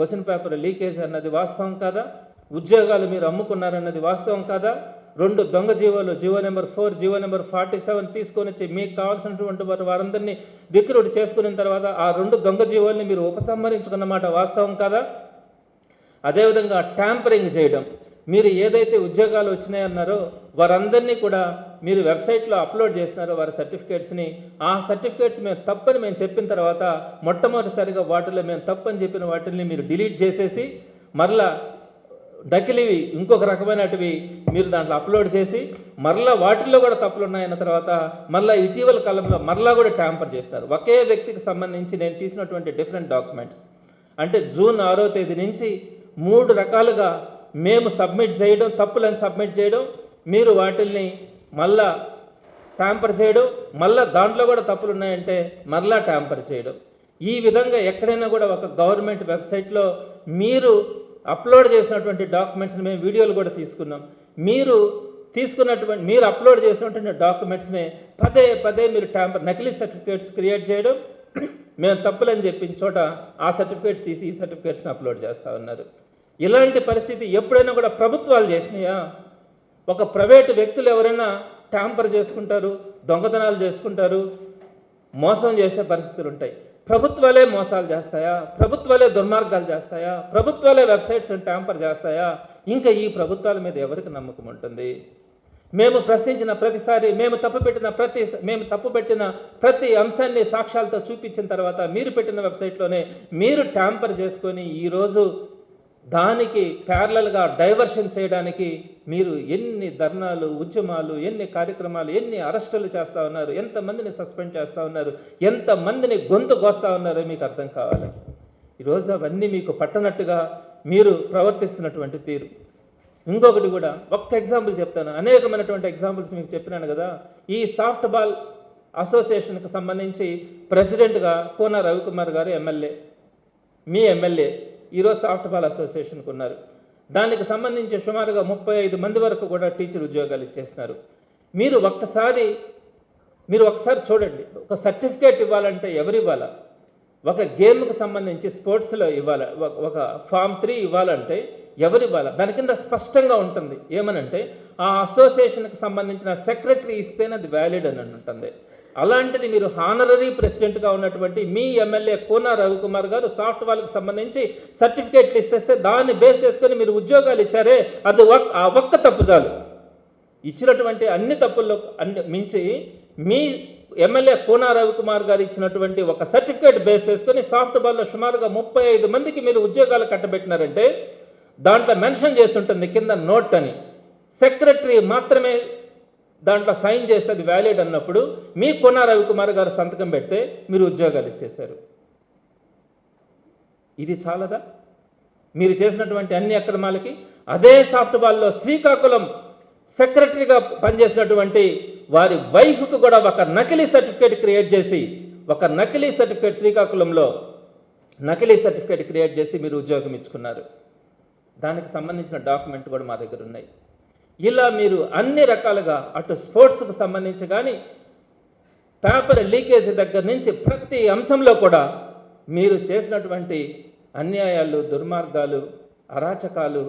Question paper leakage అన్నది వాస్తవం కాదా? ఉద్యోగాలు మీరు అమ్ముకున్నారన్నది వాస్తవం కాదా? 2 దొంగ జీవోలు, జీవో నెంబర్ 4, జీవో నెంబర్ 47 తీసుకొని వచ్చి మీకు కావాల్సినటువంటి వారందరినీ రిక్రూట్ చేసుకున్న తర్వాత ఆ 2 దొంగ జీవోల్ని మీరు ఉపసంహరించుకున్నమాట వాస్తవం కాదా? అదేవిధంగా ట్యాంపరింగ్ చేయడం, మీరు ఏదైతే ఉద్యోగాలు వచ్చినాయన్నారో వారందరినీ కూడా మీరు వెబ్సైట్లో అప్లోడ్ చేసినారో వారి సర్టిఫికేట్స్ని, ఆ సర్టిఫికేట్స్ మేము తప్పని మేము చెప్పిన తర్వాత మొట్టమొదటిసారిగా వాటిలో మేము తప్పని చెప్పిన వాటిని మీరు డిలీట్ చేసేసి మరలా నకిలీవి ఇంకొక రకమైనటివి మీరు దాంట్లో అప్లోడ్ చేసి మరలా వాటిల్లో కూడా తప్పులు ఉన్నాయన్న తర్వాత మరలా ఇటీవల కాలంలో మరలా కూడా ట్యాంపర్ చేస్తారు. ఒకే వ్యక్తికి సంబంధించి నేను తీసినటువంటి డిఫరెంట్ డాక్యుమెంట్స్ అంటే జూన్ 6వ తేదీ నుంచి 3 రకాలుగా మేము సబ్మిట్ చేయడం, తప్పులను సబ్మిట్ చేయడం, మీరు వాటిల్ని మళ్ళా ట్యాంపర్ చేయడం, మళ్ళా దాంట్లో కూడా తప్పులు ఉన్నాయంటే మరలా ట్యాంపర్ చేయడం. ఈ విధంగా ఎక్కడైనా కూడా ఒక గవర్నమెంట్ వెబ్సైట్లో మీరు అప్లోడ్ చేసినటువంటి డాక్యుమెంట్స్ని మేము వీడియోలు కూడా తీసుకున్నాం. మీరు అప్లోడ్ చేసినటువంటి డాక్యుమెంట్స్ని పదే పదే మీరు నకిలీ సర్టిఫికేట్స్ క్రియేట్ చేయడం, మేము తప్పులని చెప్పిన చోట ఆ సర్టిఫికేట్స్ తీసి ఈ సర్టిఫికేట్స్ని అప్లోడ్ చేస్తూ ఉన్నారు. ఇలాంటి పరిస్థితి ఎప్పుడైనా కూడా ప్రభుత్వాలు చేసినాయా? ఒక ప్రైవేటు వ్యక్తులు ఎవరైనా ట్యాంపర్ చేసుకుంటారు, దొంగతనాలు చేసుకుంటారు, మోసం చేసే పరిస్థితులు ఉంటాయి. ప్రభుత్వాలే మోసాలు చేస్తాయా? ప్రభుత్వాలే దుర్మార్గాలు చేస్తాయా? ప్రభుత్వాలే వెబ్సైట్స్ని ట్యాంపర్ చేస్తాయా? ఇంకా ఈ ప్రభుత్వాల మీద ఎవరికి నమ్మకం ఉంటుంది? మేము ప్రశ్నించిన ప్రతిసారి మేము తప్పుపెట్టిన ప్రతి అంశాన్ని సాక్ష్యాలతో చూపించిన తర్వాత మీరు పెట్టిన వెబ్సైట్లోనే మీరు ట్యాంపర్ చేసుకొని ఈరోజు దానికి ప్యారలల్గా డైవర్షన్ చేయడానికి మీరు ఎన్ని ధర్నాలు, ఉద్యమాలు, ఎన్ని కార్యక్రమాలు, ఎన్ని అరెస్టులు చేస్తూ ఉన్నారు, ఎంతమందిని సస్పెండ్ చేస్తూ ఉన్నారు, ఎంతమందిని గొంతు కోస్తూ ఉన్నారో మీకు అర్థం కావాలి. ఈరోజు అవన్నీ మీకు పట్టనట్టుగా మీరు ప్రవర్తిస్తున్నటువంటి తీరు. ఇంకొకటి కూడా ఒక్క ఎగ్జాంపుల్ చెప్తాను, అనేకమైనటువంటి ఎగ్జాంపుల్స్ మీకు చెప్పినాను కదా. ఈ సాఫ్ట్ బాల్ అసోసియేషన్కి సంబంధించి ప్రెసిడెంట్గా కోన రవికుమార్ గారు ఎమ్మెల్యే, మీ ఎమ్మెల్యే ఈరోజు సాఫ్ట్ బాల్ అసోసియేషన్కి ఉన్నారు. దానికి సంబంధించి సుమారుగా 35 మంది వరకు కూడా టీచర్ ఉద్యోగాలు ఇచ్చేస్తున్నారు. మీరు ఒక్కసారి చూడండి, ఒక సర్టిఫికేట్ ఇవ్వాలంటే ఎవరు ఇవ్వాలా? ఒక గేమ్కి సంబంధించి స్పోర్ట్స్లో ఇవ్వాలా, ఒక ఫామ్ 3 ఇవ్వాలంటే ఎవరు ఇవ్వాలా? దాని కింద స్పష్టంగా ఉంటుంది ఏమనంటే ఆ అసోసియేషన్కి సంబంధించిన సెక్రటరీ ఇస్తేనే అది వ్యాలిడ్ అని ఉంటుంది. అలాంటిది మీరు హానరరీ ప్రెసిడెంట్గా ఉన్నటువంటి మీ ఎమ్మెల్యే కోన రవికుమార్ గారు సాఫ్ట్ బాల్కి సంబంధించి సర్టిఫికేట్లు ఇస్తే దాన్ని బేస్ చేసుకొని మీరు ఉద్యోగాలు ఇచ్చారే, అది ఆ ఒక్క తప్పు చాలు. ఇచ్చినటువంటి అన్ని తప్పుల్లో మించి మీ ఎమ్మెల్యే కోన రవికుమార్ గారు ఇచ్చినటువంటి ఒక సర్టిఫికేట్ బేస్ చేసుకొని సాఫ్ట్ బాల్లో సుమారుగా 35 మందికి మీరు ఉద్యోగాలు కట్టబెట్టినారంటే దాంట్లో మెన్షన్ చేస్తుంటుంది కింద నోట్ అని, సెక్రటరీ మాత్రమే దాంట్లో సైన్ చేస్తే అది వ్యాలిడ్ అన్నప్పుడు మీ కోన రవికుమార్ గారు సంతకం పెడితే మీరు ఉద్యోగాలు ఇచ్చేశారు. ఇది చాలదా? మీరు చేసినటువంటి అన్ని అక్రమాలకి అదే సాఫ్ట్ బాల్లో శ్రీకాకుళం సెక్రటరీగా పనిచేసినటువంటి వారి వైఫ్కు కూడా ఒక నకిలీ సర్టిఫికేట్ క్రియేట్ చేసి శ్రీకాకుళంలో నకిలీ సర్టిఫికేట్ క్రియేట్ చేసి మీరు ఉద్యోగం ఇచ్చుకున్నారు. దానికి సంబంధించిన డాక్యుమెంట్ కూడా మా దగ్గర ఉన్నాయి. ఇలా మీరు అన్ని రకాలుగా అటు స్పోర్ట్స్కు సంబంధించి కానీ పేపర్ లీకేజ్ దగ్గర నుంచి ప్రతి అంశంలో కూడా మీరు చేసినటువంటి అన్యాయాలు, దుర్మార్గాలు, అరాచకాలు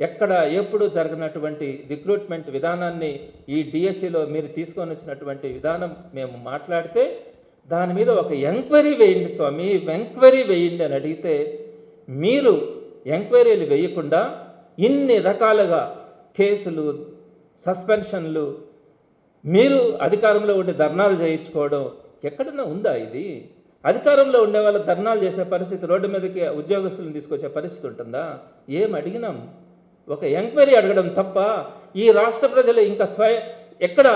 ఎక్కడ ఎప్పుడు జరగనటువంటి రిక్రూట్మెంట్ విధానాన్ని ఈ డిఎస్సిలో మీరు తీసుకొని వచ్చినటువంటి విధానం మేము మాట్లాడితే దాని మీద ఒక ఎంక్వైరీ వేయండి స్వామి, ఎంక్వైరీ వేయండి అని అడిగితే మీరు ఎంక్వైరీలు వేయకుండా ఇన్ని రకాలుగా కేసులు, సస్పెన్షన్లు, మీరు అధికారంలో ఉండి ధర్నాలు చేయించుకోవడం ఎక్కడన్నా ఉందా? ఇది అధికారంలో ఉండే వాళ్ళు ధర్నాలు చేసే పరిస్థితి, రోడ్డు మీదకి ఉద్యోగస్తులను తీసుకొచ్చే పరిస్థితి ఉంటుందా? ఏం అడిగినాం? ఒక ఎంక్వైరీ అడగడం తప్ప ఈ రాష్ట్ర ప్రజలు ఇంకా ఎక్కడ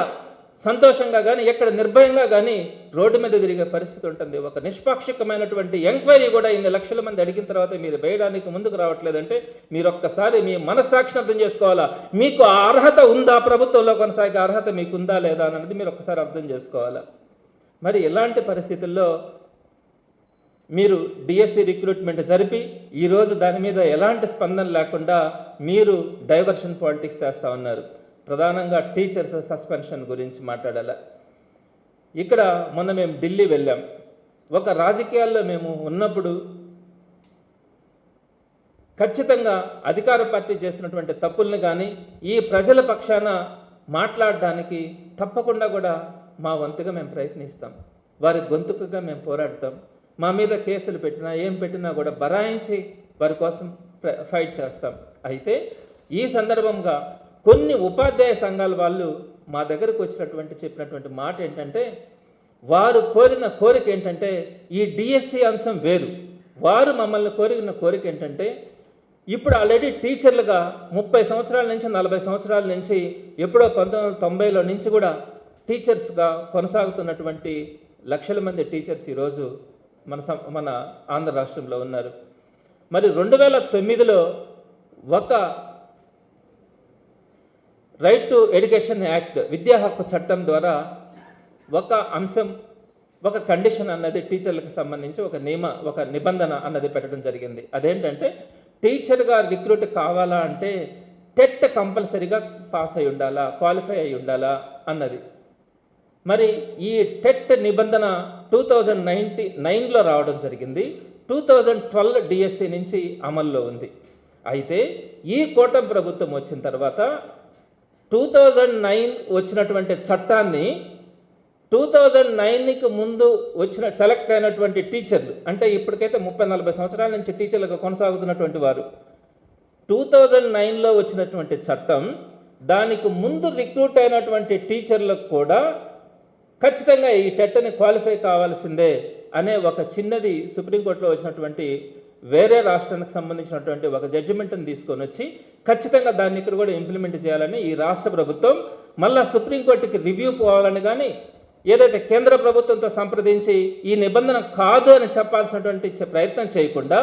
సంతోషంగా కానీ ఎక్కడ నిర్భయంగా కానీ రోడ్డు మీద తిరిగే పరిస్థితి ఉంటుంది. ఒక నిష్పాక్షికమైనటువంటి ఎంక్వైరీ కూడా ఇన్ని లక్షల మంది అడిగిన తర్వాత మీరు వేయడానికి ముందుకు రావట్లేదంటే మీరు ఒక్కసారి మీ మనస్సాక్షిని అర్థం చేసుకోవాలా. మీకు ఆ అర్హత ఉందా? ప్రభుత్వంలో కొనసాగే అర్హత మీకుందా లేదా అన్నది మీరు ఒక్కసారి అర్థం చేసుకోవాలా. మరి ఇలాంటి పరిస్థితుల్లో మీరు డిఎస్సి రిక్రూట్మెంట్ జరిపి ఈరోజు దాని మీద ఎలాంటి స్పందన లేకుండా మీరు డైవర్షన్ పాలిటిక్స్ చేస్తూ ఉన్నారు. ప్రధానంగా టీచర్స్ సస్పెన్షన్ గురించి మాట్లాడాల. ఇక్కడ మొన్న మేము ఢిల్లీ వెళ్ళాం. ఒక రాజకీయాల్లో మేము ఉన్నప్పుడు ఖచ్చితంగా అధికార పార్టీ చేస్తున్నటువంటి తప్పుల్ని కానీ ఈ ప్రజల పక్షాన మాట్లాడడానికి తప్పకుండా కూడా మా వంతుగా మేము ప్రయత్నిస్తాం. వారి గొంతుకుగా మేము పోరాడతాం. మా మీద కేసులు పెట్టినా ఏం పెట్టినా కూడా బరాయించి వారి కోసం ఫైట్ చేస్తాం. అయితే ఈ సందర్భంగా కొన్ని ఉపాధ్యాయ సంఘాల వాళ్ళు మా దగ్గరకు చెప్పినటువంటి మాట ఏంటంటే, వారు కోరిన కోరిక ఏంటంటే ఈ డిఎస్సి అంశం వేరు. వారు మమ్మల్ని కోరిన కోరిక ఏంటంటే, ఇప్పుడు ఆల్రెడీ టీచర్లుగా 30 సంవత్సరాల నుంచి 40 సంవత్సరాల నుంచి ఎప్పుడో 1990లో నుంచి కూడా టీచర్స్గా కొనసాగుతున్నటువంటి లక్షల మంది టీచర్స్ ఈరోజు మన ఆంధ్ర రాష్ట్రంలో ఉన్నారు. మరి 2009లో ఒక రైట్ టు ఎడ్యుకేషన్ యాక్ట్, విద్యా హక్కు చట్టం ద్వారా ఒక అంశం, ఒక కండిషన్ అన్నది టీచర్లకు సంబంధించి ఒక నిబంధన అన్నది పెట్టడం జరిగింది. అదేంటంటే, టీచర్గా రిక్రూట్ కావాలా అంటే టెట్ కంపల్సరీగా పాస్ అయి ఉండాలా, క్వాలిఫై అయి ఉండాలా అన్నది. మరి ఈ టెట్ నిబంధన 2009లో రావడం జరిగింది. 2012 డిఎస్సి నుంచి అమల్లో ఉంది. అయితే ఈ కూటమి ప్రభుత్వం వచ్చిన తర్వాత 2009 వచ్చినటువంటి చట్టాన్ని 2009కి ముందు సెలెక్ట్ అయినటువంటి టీచర్లు, అంటే ఇప్పటికైతే 30-40 సంవత్సరాల నుంచి టీచర్లుగా కొనసాగుతున్నటువంటి వారు, 2009లో వచ్చినటువంటి చట్టం దానికి ముందు రిక్రూట్ అయినటువంటి టీచర్లకు కూడా ఖచ్చితంగా ఈ టెట్ని క్వాలిఫై కావాల్సిందే అనే ఒక చిన్నది సుప్రీంకోర్టులో వచ్చినటువంటి వేరే రాష్ట్రానికి సంబంధించినటువంటి ఒక జడ్జిమెంట్ని తీసుకొని వచ్చి ఖచ్చితంగా దాన్ని ఇక్కడ కూడా ఇంప్లిమెంట్ చేయాలని ఈ రాష్ట్ర ప్రభుత్వం మళ్ళా సుప్రీంకోర్టుకి రివ్యూ పోవాలని, కానీ ఏదైతే కేంద్ర ప్రభుత్వంతో సంప్రదించి ఈ నిబంధన కాదు అని చెప్పాల్సినటువంటి ప్రయత్నం చేయకుండా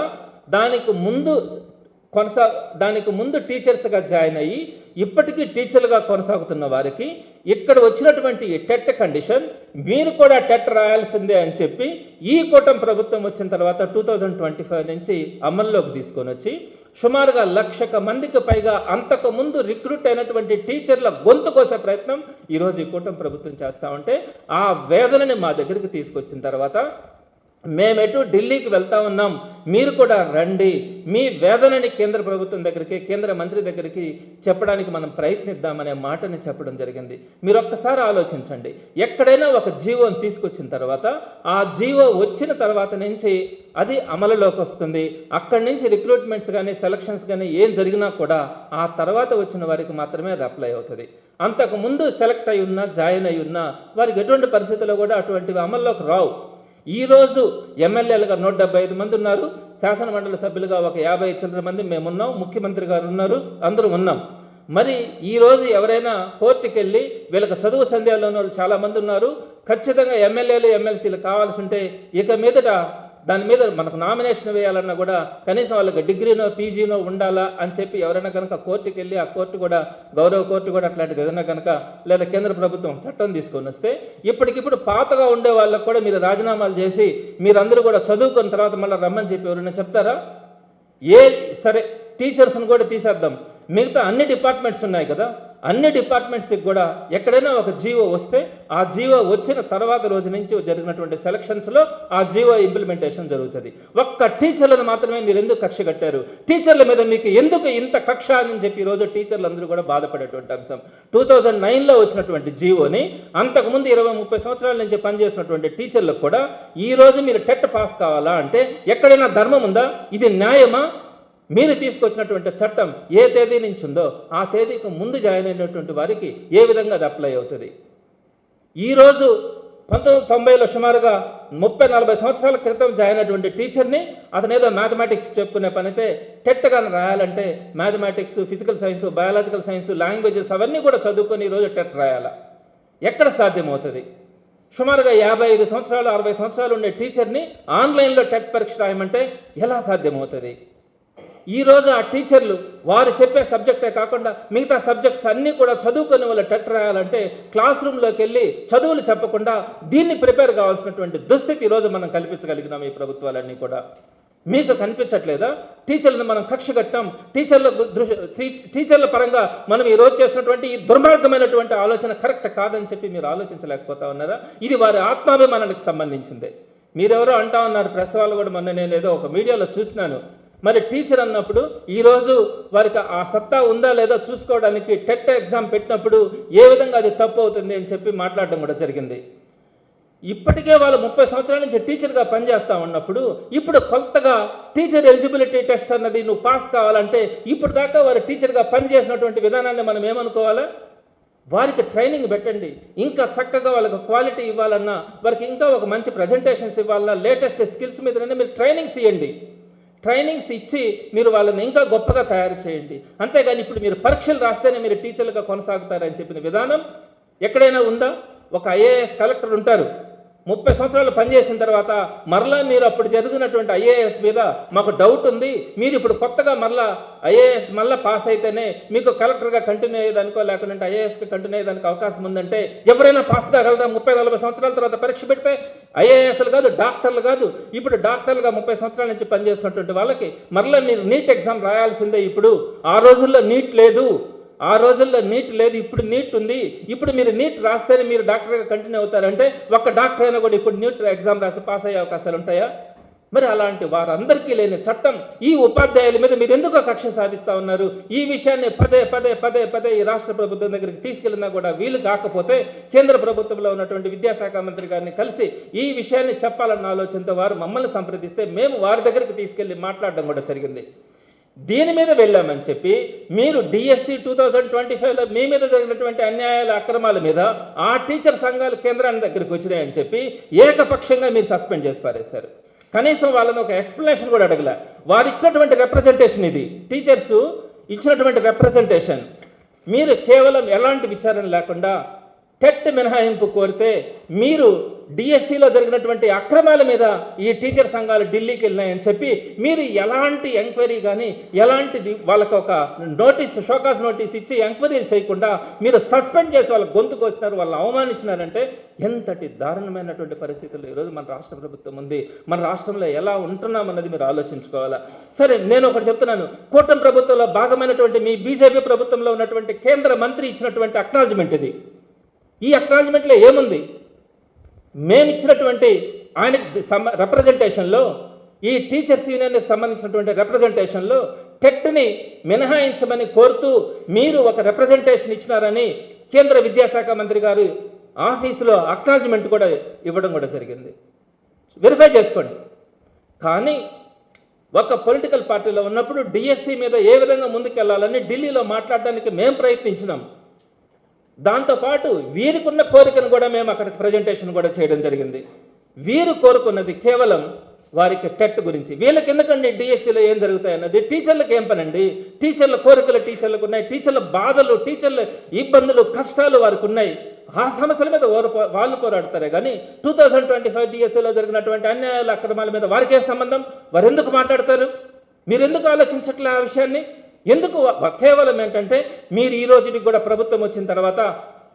దానికి ముందు టీచర్స్గా జాయిన్ అయ్యి ఇప్పటికీ టీచర్లుగా కొనసాగుతున్న వారికి ఇక్కడ వచ్చినటువంటి ఈ టెట్ కండిషన్ మీరు కూడా టెట్ రాయాల్సిందే అని చెప్పి ఈ కూటమి ప్రభుత్వం వచ్చిన తర్వాత 2025 నుంచి అమల్లోకి తీసుకొని వచ్చి సుమారుగా 1,00,000 మందికి పైగా అంతకు ముందు రిక్రూట్ అయినటువంటి టీచర్ల గొంతు కోసే ప్రయత్నం ఈరోజు ఈ కూటమి ప్రభుత్వం చేస్తూ ఉంటే, ఆ వేదనని మా దగ్గరికి తీసుకొచ్చిన తర్వాత మేమెటు ఢిల్లీకి వెళ్తా ఉన్నాం, మీరు కూడా రండి, మీ వేదనని కేంద్ర ప్రభుత్వం దగ్గరికి, కేంద్ర మంత్రి దగ్గరికి చెప్పడానికి మనం ప్రయత్నిద్దామనే మాటని చెప్పడం జరిగింది. మీరు ఒక్కసారి ఆలోచించండి, ఎక్కడైనా ఒక జీవోని తీసుకొచ్చిన తర్వాత ఆ జీవో వచ్చిన తర్వాత నుంచి అది అమలులోకి వస్తుంది. అక్కడి నుంచి రిక్రూట్మెంట్స్ కానీ సెలక్షన్స్ కానీ ఏం జరిగినా కూడా ఆ తర్వాత వచ్చిన వారికి మాత్రమే అది అప్లై అవుతుంది. అంతకు ముందు సెలెక్ట్ అయి ఉన్నా, జాయిన్ అయి ఉన్నా వారికి ఎటువంటి పరిస్థితుల్లో కూడా అటువంటివి అమల్లోకి రావు. ఈరోజు ఎమ్మెల్యేలుగా 175 మంది ఉన్నారు, శాసనమండలి సభ్యులుగా ఒక 50 చిల్లర మంది మేమున్నాం, ముఖ్యమంత్రి గారు ఉన్నారు, అందరూ ఉన్నాం. మరి ఈరోజు ఎవరైనా కోర్టుకి వెళ్ళి వీళ్ళకి చదువు సందేహాలు ఉన్న వాళ్ళు చాలామంది ఉన్నారు, ఖచ్చితంగా ఎమ్మెల్యేలు ఎమ్మెల్సీలు కావాల్సి ఉంటే ఇక మీదట దాని మీద మనకు నామినేషన్ వేయాలన్నా కూడా కనీసం వాళ్ళకి డిగ్రీనో పీజీనో ఉండాలా అని చెప్పి ఎవరైనా కనుక కోర్టుకి వెళ్ళి ఆ కోర్టు కూడా, గౌరవ కోర్టు కూడా అట్లాంటిది ఏదైనా కనుక లేదా కేంద్ర ప్రభుత్వం చట్టం తీసుకొని వస్తే ఇప్పటికిప్పుడు పాతగా ఉండే వాళ్ళకు కూడా మీరు రాజీనామాలు చేసి మీరందరూ కూడా చదువుకున్న తర్వాత మళ్ళీ రమ్మని చెప్పి ఎవరైనా చెప్తారా? సరే టీచర్స్ని కూడా తీసేద్దాం, మిగతా అన్ని డిపార్ట్మెంట్స్ ఉన్నాయి కదా, అన్ని డిపార్ట్మెంట్స్కి కూడా ఎక్కడైనా ఒక జీవో వస్తే ఆ జీవో వచ్చిన తర్వాత రోజు నుంచి జరిగినటువంటి సెలక్షన్స్లో ఆ జీవో ఇంప్లిమెంటేషన్ జరుగుతుంది. ఒక్క టీచర్లను మాత్రమే మీరు ఎందుకు కక్ష కట్టారు? టీచర్ల మీద మీకు ఎందుకు ఇంత కక్ష అని చెప్పి ఈరోజు టీచర్లు అందరూ కూడా బాధపడేటువంటి అంశం. 2009లో వచ్చినటువంటి జీవోని అంతకుముందు 20-30 సంవత్సరాల నుంచి పనిచేసినటువంటి టీచర్లకు కూడా ఈరోజు మీరు టెట్ పాస్ కావాలా అంటే ఎక్కడైనా ధర్మం ఉందా? ఇది న్యాయమా? మీరు తీసుకొచ్చినటువంటి చట్టం ఏ తేదీ నుంచి ఉందో ఆ తేదీకి ముందు జాయిన్ అయినటువంటి వారికి ఏ విధంగా అది అప్లై అవుతుంది? ఈరోజు 1990లో సుమారుగా 30-40 సంవత్సరాల క్రితం జాయిన్ అయినటువంటి టీచర్ని అతను ఏదో మ్యాథమెటిక్స్ చెప్పుకునే పనితే టెట్ కానీ రాయాలంటే mathematics, physical science, biological science, languages అవన్నీ కూడా చదువుకొని ఈరోజు టెట్ రాయాలా? ఎక్కడ సాధ్యమవుతుంది? సుమారుగా 55 సంవత్సరాలు 60 సంవత్సరాలు ఉండే టీచర్ని ఆన్లైన్లో టెట్ పరీక్ష రాయమంటే ఎలా సాధ్యమవుతుంది? ఈరోజు ఆ టీచర్లు వారు చెప్పే సబ్జెక్టే కాకుండా మిగతా సబ్జెక్ట్స్ అన్నీ కూడా చదువుకొని వాళ్ళు టెట్ రాయాలంటే క్లాస్ రూమ్లోకి వెళ్ళి చదువులు చెప్పకుండా దీన్ని ప్రిపేర్ కావాల్సినటువంటి దుస్థితి ఈరోజు మనం కల్పించగలిగినాం ఈ ప్రభుత్వాలన్నీ కూడా. మీకు కనిపించట్లేదా? టీచర్లను మనం కక్ష కట్టాం, టీచర్ల పరంగా మనం ఈరోజు చేసినటువంటి ఈ దుర్మార్గమైనటువంటి ఆలోచన కరెక్ట్ కాదని చెప్పి మీరు ఆలోచించలేకపోతా ఉన్నారా? ఇది వారి ఆత్మాభిమానానికి సంబంధించిందే. మీరెవరో అంటా ఉన్నారు, ప్రెస్ వాళ్ళు కూడా మొన్న నేను ఏదో ఒక మీడియాలో చూసినాను, మరి టీచర్ అన్నప్పుడు ఈరోజు వారికి ఆ సత్తా ఉందా లేదా చూసుకోవడానికి టెట్ ఎగ్జామ్ పెట్టినప్పుడు ఏ విధంగా అది తప్పు అవుతుంది అని చెప్పి మాట్లాడడం కూడా జరిగింది. ఇప్పటికే వాళ్ళు 30 సంవత్సరాల నుంచి టీచర్గా పనిచేస్తూ ఉన్నప్పుడు ఇప్పుడు కొత్తగా టీచర్ ఎలిజిబిలిటీ టెస్ట్ అన్నది నువ్వు పాస్ కావాలంటే ఇప్పుడు దాకా వారు టీచర్గా పనిచేసినటువంటి విధానాన్ని మనం ఏమనుకోవాలా? వారికి ట్రైనింగ్ పెట్టండి, ఇంకా చక్కగా వాళ్ళకి క్వాలిటీ ఇవ్వాలన్నా, వారికి ఇంకా ఒక మంచి ప్రజెంటేషన్స్ ఇవ్వాలన్నా, లేటెస్ట్ స్కిల్స్ మీదనే మీరు ట్రైనింగ్స్ ఇవ్వండి. ట్రైనింగ్స్ ఇచ్చి మీరు వాళ్ళని ఇంకా గొప్పగా తయారు చేయండి. అంతేగాని ఇప్పుడు మీరు పరీక్షలు రాస్తేనే మీరు టీచర్లుగా కొనసాగుతారని చెప్పిన విధానం ఎక్కడైనా ఉందా? ఒక ఐఏఎస్ కలెక్టర్ ఉంటారు, 30 సంవత్సరాలు పనిచేసిన తర్వాత మరలా మీరు అప్పుడు చదివినటువంటి ఐఏఎస్ మీద మాకు డౌట్ ఉంది, మీరు ఇప్పుడు కొత్తగా మరలా ఐఏఎస్ మళ్ళీ పాస్ అయితేనే మీకు కలెక్టర్గా కంటిన్యూ అయ్యేదానికో లేకుంటే ఐఏఎస్కి కంటిన్యూ అయ్యేదానికి అవకాశం ఉందంటే ఎవరైనా పాస్ కాగలరా? 30-40 సంవత్సరాల తర్వాత పరీక్ష పెడితే ఐఏఎస్లు కాదు, డాక్టర్లు కాదు, ఇప్పుడు డాక్టర్లుగా 30 సంవత్సరాల నుంచి పనిచేస్తున్నటువంటి వాళ్ళకి మరలా మీరు నీట్ ఎగ్జామ్ రాయాల్సిందే. ఇప్పుడు ఆ రోజుల్లో నీట్ లేదు, ఇప్పుడు నీట్ ఉంది. ఇప్పుడు మీరు నీట్ రాస్తేనే మీరు డాక్టర్గా కంటిన్యూ అవుతారంటే ఒక్క డాక్టర్ అయినా కూడా ఇప్పుడు నీట్ ఎగ్జామ్ రాసి పాస్ అయ్యే అవకాశాలు ఉంటాయా? మరి అలాంటి వారందరికీ లేని చట్టం ఈ ఉపాధ్యాయుల మీద మీరు ఎందుకు కక్ష సాధిస్తూ ఉన్నారు? ఈ విషయాన్ని పదే ఈ రాష్ట్ర ప్రభుత్వం దగ్గరికి తీసుకెళ్ళినా కూడా వీలు కాకపోతే కేంద్ర ప్రభుత్వంలో ఉన్నటువంటి విద్యాశాఖ మంత్రి గారిని కలిసి ఈ విషయాన్ని చెప్పాలన్న ఆలోచనతో వారు మమ్మల్ని సంప్రదిస్తే మేము వారి దగ్గరికి తీసుకెళ్ళి మాట్లాడడం కూడా జరిగింది. దీని మీద వెళ్ళామని చెప్పి మీరు డిఎస్సి 2025లో మీ మీద జరిగినటువంటి అన్యాయాల అక్రమాల మీద ఆ టీచర్ సంఘాలు కేంద్రాన్ని దగ్గరికి వచ్చినాయని చెప్పి ఏకపక్షంగా మీరు సస్పెండ్ చేసి పారేశారు. కనీసం వాళ్ళని ఒక ఎక్స్ప్లెనేషన్ కూడా అడగలే. వారు ఇచ్చినటువంటి రిప్రజెంటేషన్, ఇది టీచర్స్ ఇచ్చినటువంటి రిప్రజెంటేషన్, మీరు కేవలం ఎలాంటి విచారణ లేకుండా టెట్ మినహాయింపు కోరితే మీరు డిఎస్సిలో జరిగినటువంటి అక్రమాల మీద ఈ టీచర్ సంఘాలు ఢిల్లీకి వెళ్ళినాయని చెప్పి మీరు ఎలాంటి ఎంక్వైరీ కానీ ఎలాంటి వాళ్ళకు ఒక నోటీస్, షోకాస్ నోటీస్ ఇచ్చి ఎంక్వైరీలు చేయకుండా మీరు సస్పెండ్ చేసి వాళ్ళ గొంతుకు వస్తున్నారు, వాళ్ళని అవమానించినారంటే ఎంతటి దారుణమైనటువంటి పరిస్థితులు ఈరోజు మన రాష్ట్ర ప్రభుత్వం ఉంది. మన రాష్ట్రంలో ఎలా ఉంటున్నామన్నది మీరు ఆలోచించుకోవాలా. సరే, నేను ఒకటి చెప్తున్నాను, కూటమి ప్రభుత్వంలో భాగమైనటువంటి మీ బీజేపీ ప్రభుత్వంలో ఉన్నటువంటి కేంద్ర మంత్రి ఇచ్చినటువంటి అక్నాలజ్మెంట్ ఇది. ఈ అక్నాలజ్మెంట్లో ఏముంది? మేమిచ్చినటువంటి ఆయన రిప్రజెంటేషన్లో, ఈ టీచర్స్ యూనియన్కి సంబంధించినటువంటి రిప్రజెంటేషన్లో టెట్ని మినహాయించమని కోరుతూ మీరు ఒక రిప్రజెంటేషన్ ఇచ్చినారని కేంద్ర విద్యాశాఖ మంత్రి గారు ఆఫీసులో అక్నాలజ్మెంట్ కూడా ఇవ్వడం కూడా జరిగింది. వెరిఫై చేసుకోండి. కానీ ఒక పొలిటికల్ పార్టీలో ఉన్నప్పుడు డిఎస్సి మీద ఏ విధంగా ముందుకెళ్లాలని ఢిల్లీలో మాట్లాడడానికి మేము ప్రయత్నించినాం. దాంతోపాటు వీరికున్న కోరికను కూడా మేము అక్కడ ప్రజెంటేషన్ కూడా చేయడం జరిగింది. వీరు కోరుకున్నది కేవలం వారికి టెట్ గురించి. వీళ్ళకి ఎందుకండి డిఎస్సిలో ఏం జరుగుతాయి అన్నది? టీచర్లకు ఏం పనండి? టీచర్ల కోరికలు టీచర్లకు ఉన్నాయి, టీచర్ల బాధలు, టీచర్ల ఇబ్బందులు, కష్టాలు వారికి ఉన్నాయి. ఆ సమస్యల మీద వాళ్ళు పోరాడతారే కానీ 2025 డిఎస్సిలో జరిగినటువంటి అన్యాయాల అక్రమాల మీద వారికే సంబంధం? వారు ఎందుకు మాట్లాడతారు? మీరు ఎందుకు ఆలోచించట్లే ఆ విషయాన్ని? ఎందుకు? కేవలం ఏంటంటే మీరు ఈ రోజుకి కూడా ప్రభుత్వం వచ్చిన తర్వాత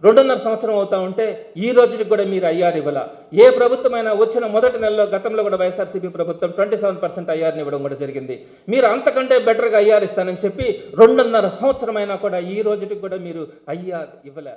2.5 సంవత్సరం అవుతా ఉంటే ఈ రోజుకి కూడా మీరు ఐఆర్ ఇవ్వాల. ఏ ప్రభుత్వమైనా వచ్చిన మొదటి నెలలో గతంలో కూడా వైఎస్ఆర్సీపీ ప్రభుత్వం 27% ఐఆర్ని ఇవ్వడం కూడా జరిగింది. మీరు అంతకంటే బెటర్గా ఐఆర్ ఇస్తానని చెప్పి 2.5 సంవత్సరం అయినా కూడా ఈ రోజుకి కూడా మీరు ఐఆర్ ఇవ్వలే.